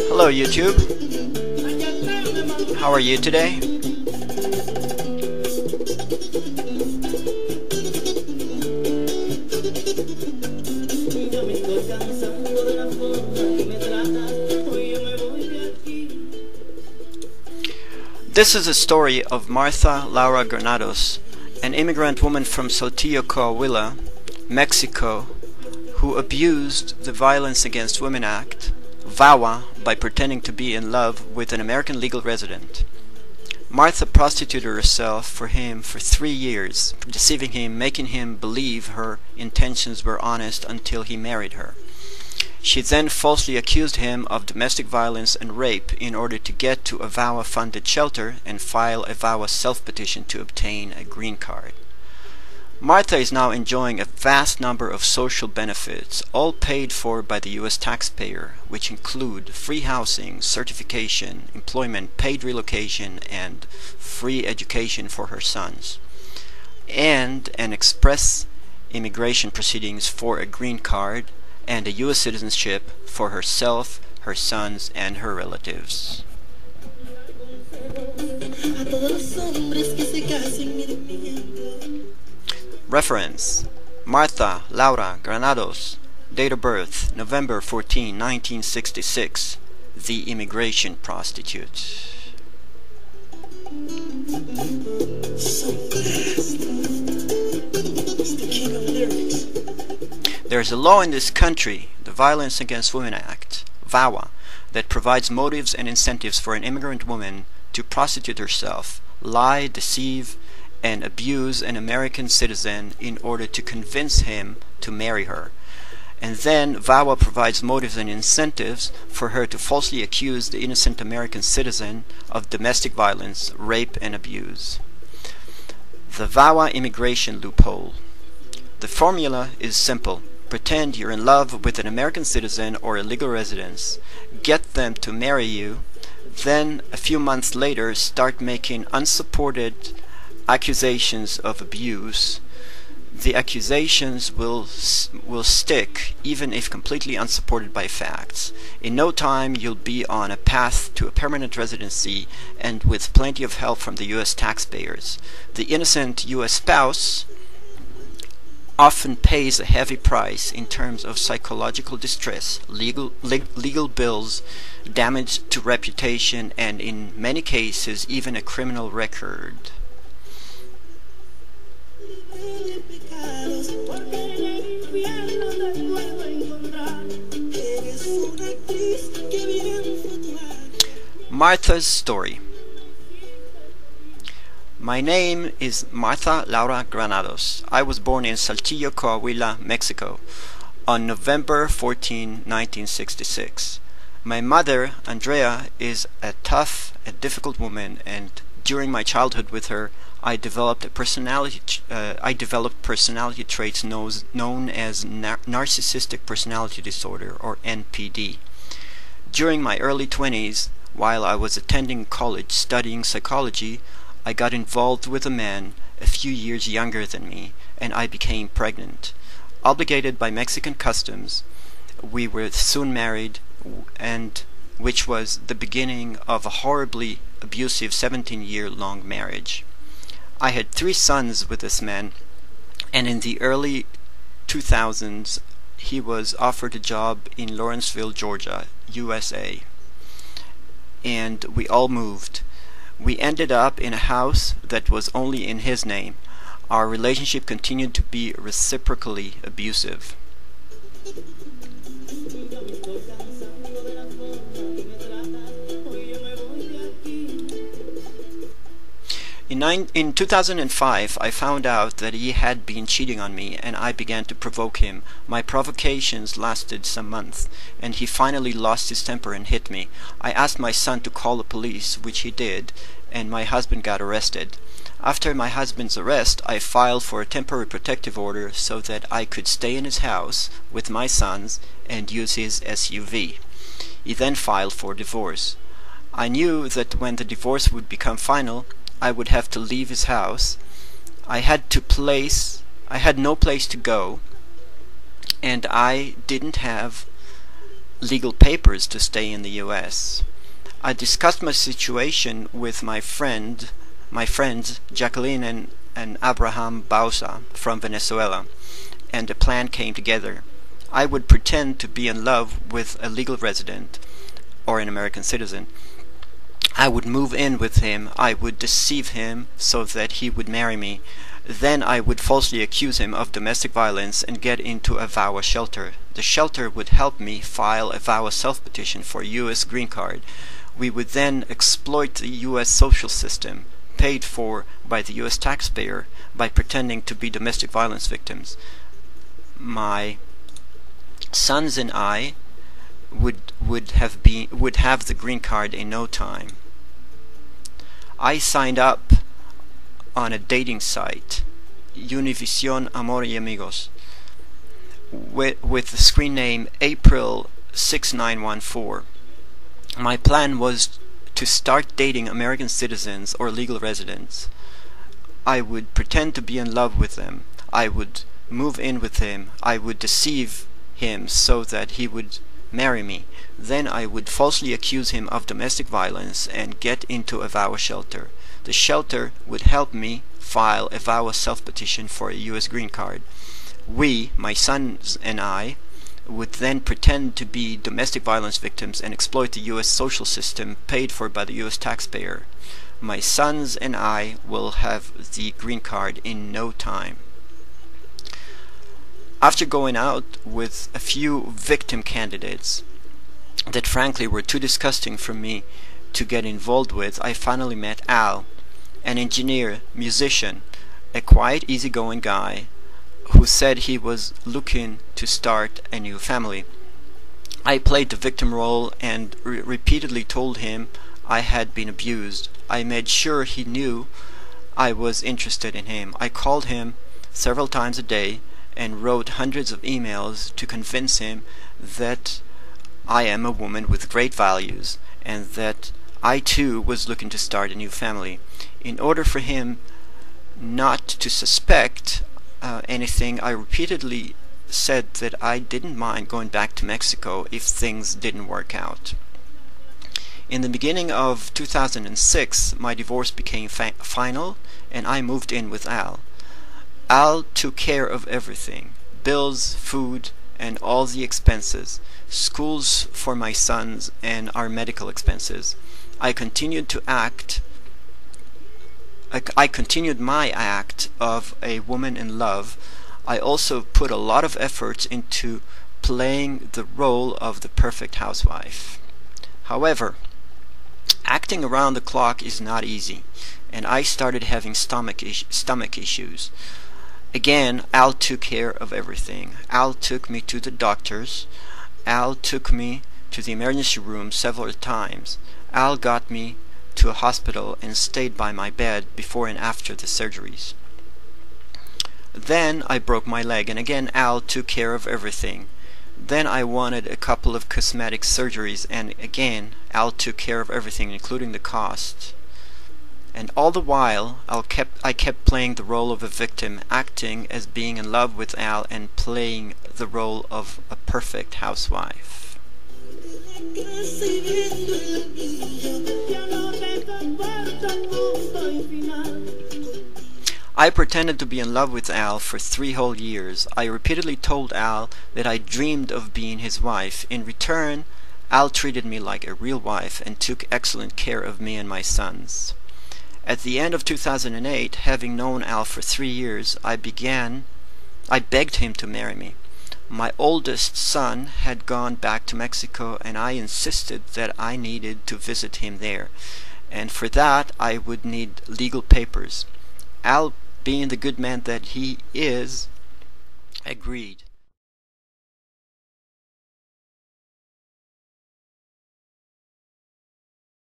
Hello YouTube, how are you today? This is a story of Martha Laura Granados, an immigrant woman from Saltillo, Coahuila, Mexico, who abused the Violence Against Women Act, VAWA, by pretending to be in love with an American legal resident. Martha prostituted herself for him for 3 years, deceiving him, making him believe her intentions were honest until he married her. She then falsely accused him of domestic violence and rape in order to get to a VAWA-funded shelter and file a VAWA self-petition to obtain a green card. Martha is now enjoying a vast number of social benefits, all paid for by the U.S. taxpayer, which include free housing, certification, employment, paid relocation, and free education for her sons, and an express immigration proceedings for a green card and a U.S. citizenship for herself, her sons, and her relatives. Reference: Martha Laura Granados, date of birth November 14, 1966, the immigration prostitute. There is a law in this country, the Violence Against Women Act, VAWA, that provides motives and incentives for an immigrant woman to prostitute herself, lie, deceive, and abuse an American citizen in order to convince him to marry her. And then VAWA provides motives and incentives for her to falsely accuse the innocent American citizen of domestic violence, rape, and abuse. The VAWA immigration loophole. The formula is simple. Pretend you're in love with an American citizen or a legal resident, get them to marry you, then a few months later start making unsupported accusations of abuse. The accusations will stick even if completely unsupported by facts. In no time you'll be on a path to a permanent residency and with plenty of help from the U.S. taxpayers. The innocent U.S. spouse often pays a heavy price in terms of psychological distress, legal bills, damage to reputation, and in many cases even a criminal record. Martha's story. My name is Martha Laura Granados. I was born in Saltillo, Coahuila, Mexico, on November 14, 1966. My mother, Andrea, is a tough and difficult woman, and during my childhood with her, I developed personality traits known as Narcissistic Personality Disorder, or NPD. During my early 20s, while I was attending college studying psychology, I got involved with a man a few years younger than me, and I became pregnant. Obligated by Mexican customs, we were soon married, and which was the beginning of a horribly abusive 17-year-long marriage. I had 3 sons with this man, and in the early 2000s he was offered a job in Lawrenceville, Georgia, USA, and we all moved. We ended up in a house that was only in his name. Our relationship continued to be reciprocally abusive. In 2005, I found out that he had been cheating on me, and I began to provoke him. My provocations lasted some months, and he finally lost his temper and hit me. I asked my son to call the police, which he did, and my husband got arrested. After my husband's arrest, I filed for a temporary protective order so that I could stay in his house with my sons and use his SUV. He then filed for divorce. I knew that when the divorce would become final, I would have to leave his house. I had no place to go, and I didn't have legal papers to stay in the US. I discussed my situation with my friends Jacqueline and Abraham Bausa from Venezuela, and a plan came together. I would pretend to be in love with a legal resident or an American citizen. I would move in with him. I would deceive him so that he would marry me. Then I would falsely accuse him of domestic violence and get into a VAWA shelter. The shelter would help me file a VAWA self-petition for a US green card. We would then exploit the US social system, paid for by the US taxpayer, by pretending to be domestic violence victims. My sons and I would have the green card in no time. I signed up on a dating site, Univision Amor y Amigos, with the screen name April6914. My plan was to start dating American citizens or legal residents. I would pretend to be in love with them. I would move in with him. I would deceive him so that he would marry me. Then I would falsely accuse him of domestic violence and get into a VAWA shelter. The shelter would help me file a VAWA self-petition for a US green card. We, my sons and I, would then pretend to be domestic violence victims and exploit the US social system paid for by the US taxpayer. My sons and I will have the green card in no time. After going out with a few victim candidates that frankly were too disgusting for me to get involved with, I finally met Al, an engineer, musician, a quiet, easygoing guy who said he was looking to start a new family. I played the victim role and repeatedly told him I had been abused. I made sure he knew I was interested in him. I called him several times a day and wrote hundreds of emails to convince him that I am a woman with great values and that I too was looking to start a new family. In order for him not to suspect anything, I repeatedly said that I didn't mind going back to Mexico if things didn't work out. In the beginning of 2006, my divorce became final and I moved in with Al. Al took care of everything: bills, food, and all the expenses, schools for my sons, and our medical expenses. I continued my act of a woman in love. I also put a lot of effort into playing the role of the perfect housewife. However, acting around the clock is not easy, and I started having stomach issues. Again, Al took care of everything. Al took me to the doctors. Al took me to the emergency room several times. Al got me to a hospital and stayed by my bed before and after the surgeries. Then I broke my leg, and again Al took care of everything. Then I wanted a couple of cosmetic surgeries, and again Al took care of everything, including the cost. And all the while I kept playing the role of a victim, acting as being in love with Al and playing the role of a perfect housewife. I pretended to be in love with Al for 3 whole years. I repeatedly told Al that I dreamed of being his wife. In return, Al treated me like a real wife and took excellent care of me and my sons. At the end of 2008, having known Al for 3 years, I begged him to marry me. My oldest son had gone back to Mexico, and I insisted that I needed to visit him there, and for that I would need legal papers. Al, being the good man that he is, agreed.